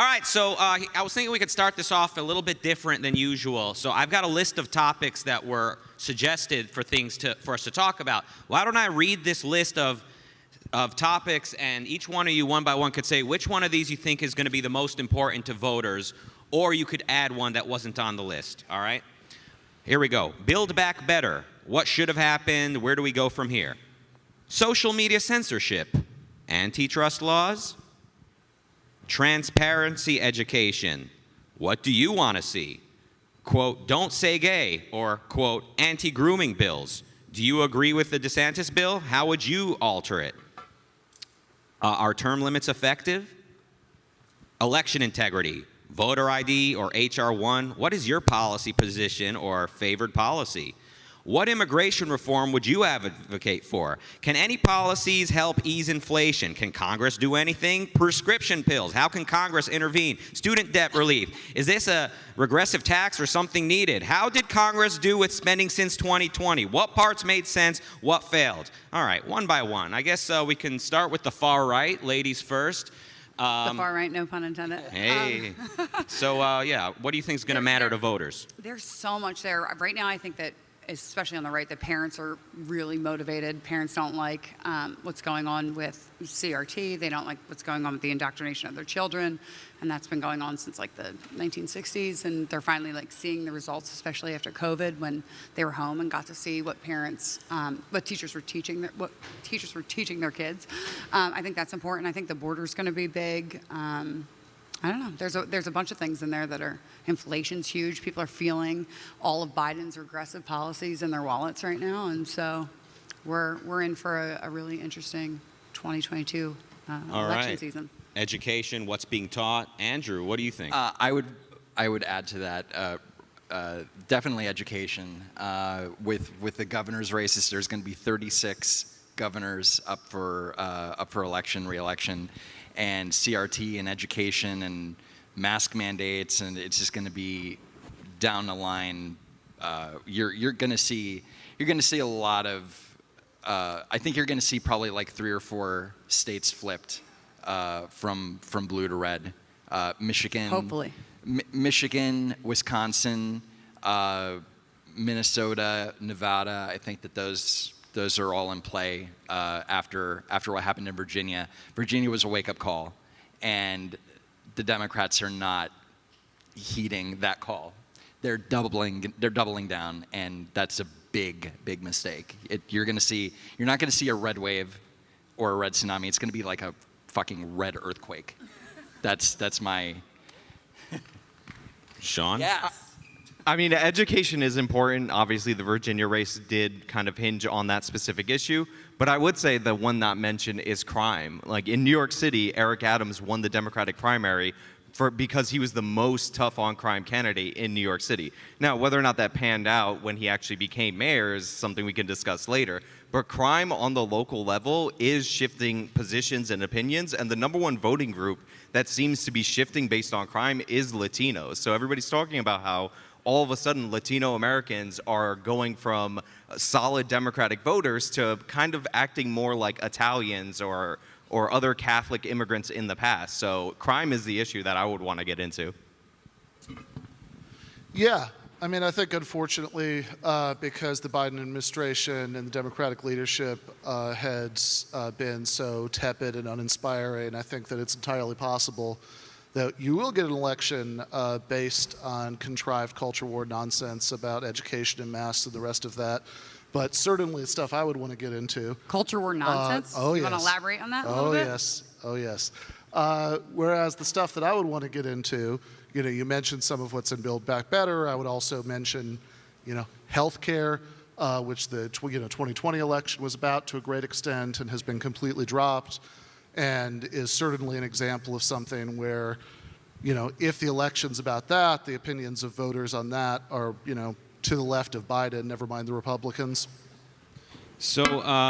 All right, so I was thinking we could start this off a little bit different than usual. So I've got a list of topics that were suggested for for us to talk about. Why don't I read this list of topics, and each one of you, one by one, could say which one of these you think is going to be the most important to voters, or you could add one that wasn't on the list, all right? Here we go. Build Back Better. What should have happened? Where do we go from here? Social media censorship. Antitrust laws. Transparency education. What do you want to see? Quote, don't say gay, or quote, anti-grooming bills. Do you agree with the DeSantis bill? How would you alter it? Are term limits effective? Election integrity, voter ID or HR 1. What is your policy position or favored policy? What immigration reform would you advocate for? Can any policies help ease inflation? Can Congress do anything? Prescription pills, how can Congress intervene? Student debt relief, is this a regressive tax or something needed? How did Congress do with spending since 2020? What parts made sense? What failed? All right, one by one. I guess we can start with the far right, ladies first. The far right, no pun intended. Hey. So, yeah, what do you think is going to matter to voters? There's so much there. Right now, I think that, especially on the right, the parents are really motivated. Parents don't like what's going on with CRT. They don't like what's going on with the indoctrination of their children. And that's been going on since like the 1960s. And they're finally like seeing the results, especially after COVID, when they were home and got to see what what teachers were teaching their kids. I think that's important. I think the border's going to be big. I don't know. There's a bunch of things in there that are, inflation's huge. People are feeling all of Biden's regressive policies in their wallets right now, and so we're in for a really interesting 2022 election season. Education, what's being taught. Andrew, what do you think? I would add to that. Definitely education. With the governor's races, there's going to be 36 governors up for re-election. And CRT and education and mask mandates, and it's just going to be down the line. You're going to see a lot of. I think you're going to see probably like 3 or 4 states flipped from blue to red. Michigan, hopefully. Michigan, Wisconsin, Minnesota, Nevada. I think that those are all in play after what happened in Virginia. Virginia was a wake-up call, and the Democrats are not heeding that call. They're doubling down, and that's a big mistake. You're not going to see a red wave or a red tsunami. It's going to be like a fucking red earthquake. That's my. Sean? Yeah. I mean, education is important. Obviously, the Virginia race did kind of hinge on that specific issue. But I would say the one not mentioned is crime. Like in New York City, Eric Adams won the Democratic primary because he was the most tough on crime candidate in New York City. Now, whether or not that panned out when he actually became mayor is something we can discuss later. But crime on the local level is shifting positions and opinions. And the number one voting group that seems to be shifting based on crime is Latinos. So everybody's talking about how all of a sudden Latino Americans are going from solid Democratic voters to kind of acting more like Italians or other Catholic immigrants in the past. So crime is the issue that I would want to get into. Yeah, I mean, I think unfortunately, because the Biden administration and the Democratic leadership has been so tepid and uninspiring, I think that it's entirely possible that you will get an election based on contrived culture war nonsense about education and masks and the rest of that. But certainly stuff I would want to get into. Culture war nonsense? Oh, you yes. want to elaborate on that a little bit? Oh, yes. Whereas the stuff that I would want to get into, you mentioned some of what's in Build Back Better. I would also mention, healthcare, which the 2020 election was about to a great extent and has been completely dropped, and is certainly an example of something where, if the election's about that, the opinions of voters on that are, to the left of Biden, never mind the Republicans. So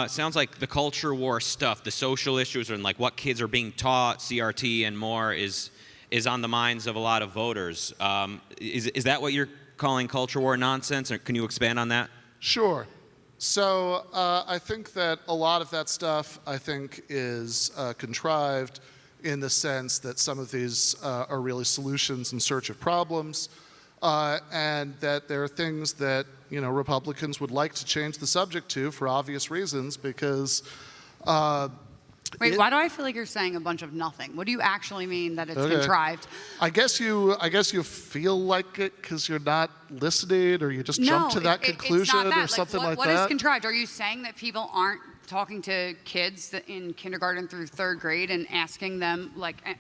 sounds like the culture war stuff, the social issues, and like what kids are being taught, CRT and more, is on the minds of a lot of voters. Is that what you're calling culture war nonsense, or can you expand on that? Sure. So I think that a lot of that stuff, is contrived. in the sense that some of these are really solutions in search of problems, and that there are things that Republicans would like to change the subject to for obvious reasons because. Wait, why do I feel like you're saying a bunch of nothing? What do you actually mean that it's contrived? I guess you feel like it because you're not listening, or you just jump to that conclusion, it's not that. or something like what that. What is contrived? Are you saying that people aren't talking to kids in kindergarten through third grade and asking them,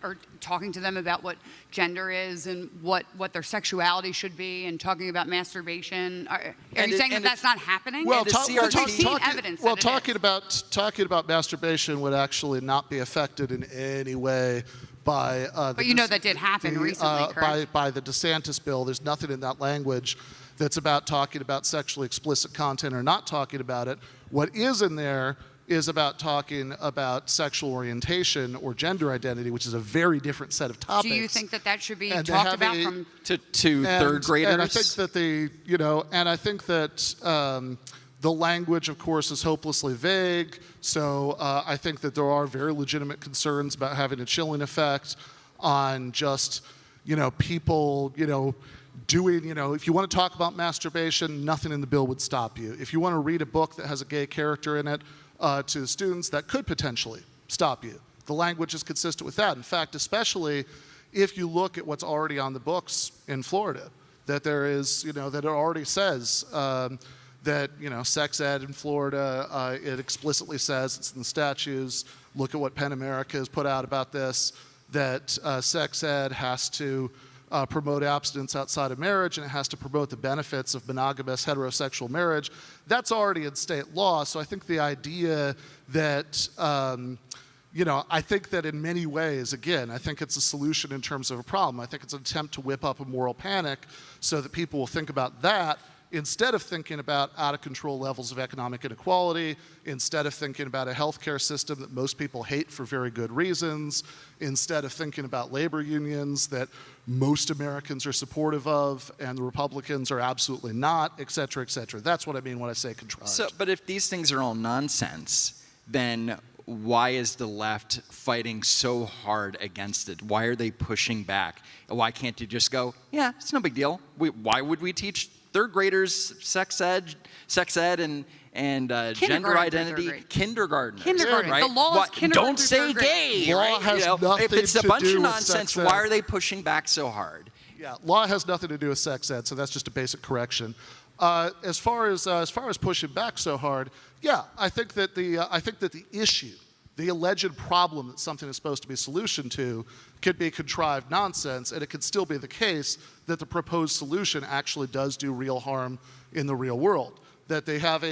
or talking to them about what gender is and what their sexuality should be, and talking about masturbation? Are you saying that that's not happening? Well, because we've seen evidence. Well, that it is. talking about masturbation would actually not be affected in any way by. But that did happen recently, correct? By the DeSantis bill. There's nothing in that language that's about talking about sexually explicit content or not talking about it. What is in there is about talking about sexual orientation or gender identity, which is a very different set of topics. Do you think that should be talked about from to third graders? And I think that the language, of course, is hopelessly vague. So I think that there are very legitimate concerns about having a chilling effect on just, people, doing, if you want to talk about masturbation, nothing in the bill would stop you. If you want to read a book that has a gay character in it to students, that could potentially stop you. The language is consistent with that. In fact, especially if you look at what's already on the books in Florida, that there is, that it already says that, sex ed in Florida, it explicitly says, it's in the statutes. Look at what PEN America has put out about this, that sex ed has to promote abstinence outside of marriage, and it has to promote the benefits of monogamous heterosexual marriage. That's already in state law. So I think the idea that, I think that in many ways, again, I think it's a solution in terms of a problem. I think it's an attempt to whip up a moral panic so that people will think about that instead of thinking about out-of-control levels of economic inequality, instead of thinking about a healthcare system that most people hate for very good reasons, instead of thinking about labor unions that most Americans are supportive of and the Republicans are absolutely not, et cetera, et cetera. That's what I mean when I say contrived. So, but if these things are all nonsense, then why is the left fighting so hard against it? Why are they pushing back? Why can't you just go, yeah, it's no big deal. Why would we teach third graders sex ed and gender identity? Kindergarten. Right? The law is kindergarten. Don't say gay. Law has nothing if it's a to bunch do of with nonsense, sex ed. why are they pushing back so hard? Yeah, law has nothing to do with sex ed, so that's just a basic correction. As far as pushing back so hard, yeah, I think that the issue, the alleged problem that something is supposed to be a solution to, could be contrived nonsense, and it could still be the case that the proposed solution actually does do real harm in the real world. That they have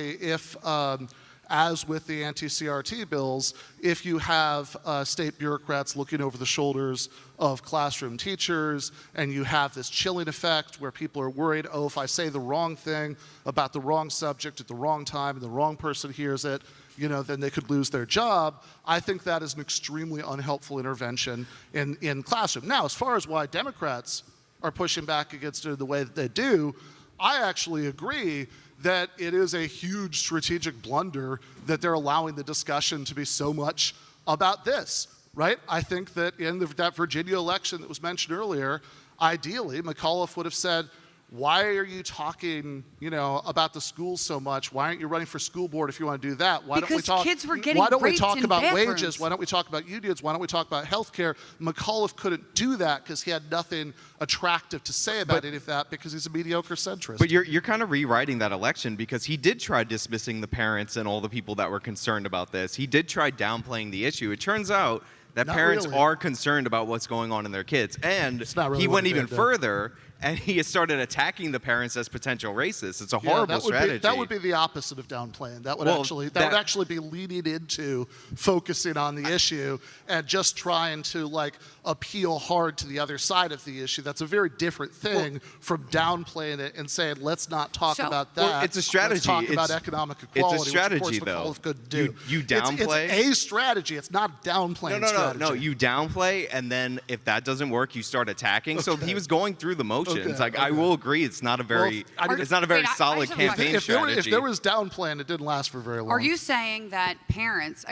as with the anti-CRT bills, if you have state bureaucrats looking over the shoulders of classroom teachers, and you have this chilling effect where people are worried, oh, if I say the wrong thing about the wrong subject at the wrong time and the wrong person hears it, then they could lose their job. I think that is an extremely unhelpful intervention in classroom. Now, as far as why Democrats are pushing back against it the way that they do, I actually agree that it is a huge strategic blunder that they're allowing the discussion to be so much about this, right? I think that in that Virginia election that was mentioned earlier, ideally, McAuliffe would have said, why are you talking, about the schools so much? Why aren't you running for school board if you want to do that? Because kids were getting Why don't we raped talk in about bathrooms. wages? Why don't we talk about unions? Why don't we talk about health care? McAuliffe couldn't do that because he had nothing attractive to say about any of that because he's a mediocre centrist. But you're kind of rewriting that election because he did try dismissing the parents and all the people that were concerned about this. He did try downplaying the issue. It turns out that Not parents really. are concerned about what's going on in their kids. And It's not really he what went he even did. further, and he started attacking the parents as potential racists. It's a horrible strategy. That would be the opposite of downplaying. That would would actually be leaning into focusing on the issue and just trying to appeal hard to the other side of the issue. That's a very different thing from downplaying it and saying, let's not talk about that. Well, it's a strategy. Let's talk about economic equality. It's a strategy, which of course though. McAuliffe couldn't do. You downplay. It's a strategy. It's not a downplaying strategy. No. You downplay, and then if that doesn't work, you start attacking. So he was going through the motions. intentions. Okay, I will agree, it's not a very, it's not a very Wait, I solid just have a question. campaign If strategy. there was down plan, it didn't last for very long. Are you saying that parents,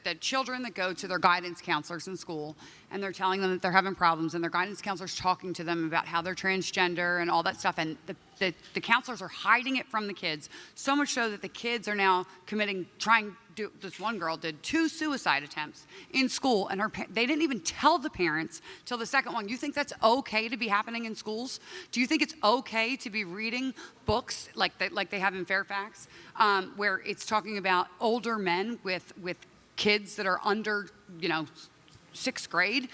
that children that go to their guidance counselors in school and they're telling them that they're having problems and their guidance counselor's talking to them about how they're transgender and all that stuff, and the counselors are hiding it from the kids, so much so that the kids are now this one girl did 2 suicide attempts in school, and they didn't even tell the parents till the second one. You think that's okay to be happening in schools? Do you think it's okay to be reading books like they have in Fairfax, where it's talking about older men with kids that are under, 6th grade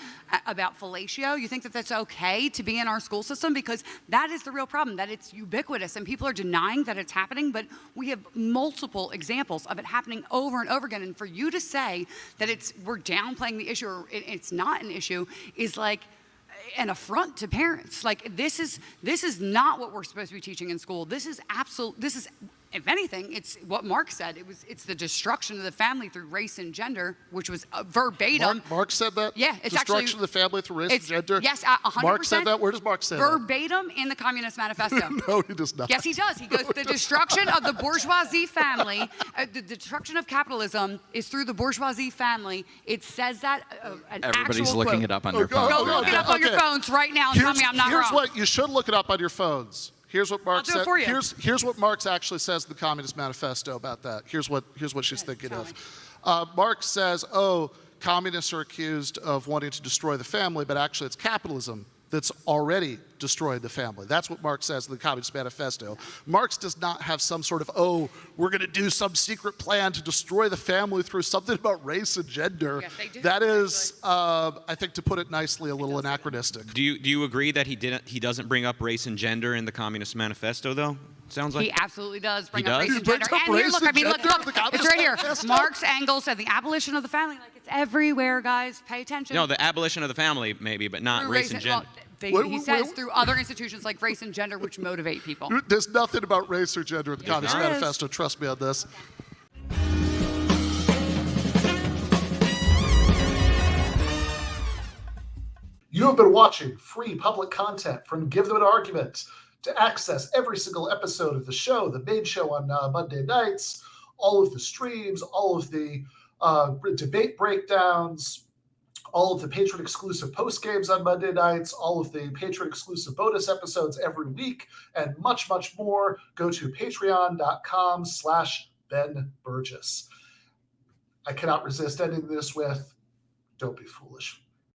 about fellatio? You think that that's okay to be in our school system? Because that is the real problem, that it's ubiquitous and people are denying that it's happening, but we have multiple examples of it happening over and over again. And for you to say that we're downplaying the issue or it's not an issue is like an affront to parents. Like this is not what we're supposed to be teaching in school. If anything, it's what Mark said. It's the destruction of the family through race and gender, which was verbatim. Mark said that? Yeah, it's destruction actually of the family through race and gender? Yes, 100%. Mark said that? Where does Mark say that? Verbatim in the Communist Manifesto. No, he does not. Yes, he does. He goes, the destruction of the bourgeoisie family, the destruction of capitalism is through the bourgeoisie family. It says that, an Everybody's actual looking quote. it up on their Okay, phone. Go look it up on your Okay. phones right now and tell me I'm not here's wrong. what you should look it up on your phones. Here's what Mark do it said. for you. Here's what Marx actually says in the Communist Manifesto about that. Here's what she's thinking tell of. Marx says, communists are accused of wanting to destroy the family, but actually it's capitalism that's already destroyed the family. That's what Marx says in the Communist Manifesto. Marx does not have some sort of, we're going to do some secret plan to destroy the family through something about race and gender. Yes, they do, that is, I think, to put it nicely, a little anachronistic. Do you agree that he doesn't bring up race and gender in the Communist Manifesto, though? Sounds like He absolutely does bring He up does? race He and gender. brings up And here, race look, and look, gender in the Communist it's right here. Manifesto? Marx, Engels said the abolition of the family. Like, it's everywhere, guys. Pay attention. no, the abolition of the family, maybe, but not Through race and gender. He says through other institutions like race and gender, which motivate people. There's nothing about race or gender in the Communist there is. Manifesto. Trust me on this. You have been watching free public content from Give Them an Argument. To access every single episode of the show, the main show on Monday nights, all of the streams, all of the debate breakdowns, all of the patron-exclusive postgames on Monday nights, all of the patron-exclusive bonus episodes every week, and much, much more, go to patreon.com/Ben Burgis. I cannot resist ending this with, don't be foolish.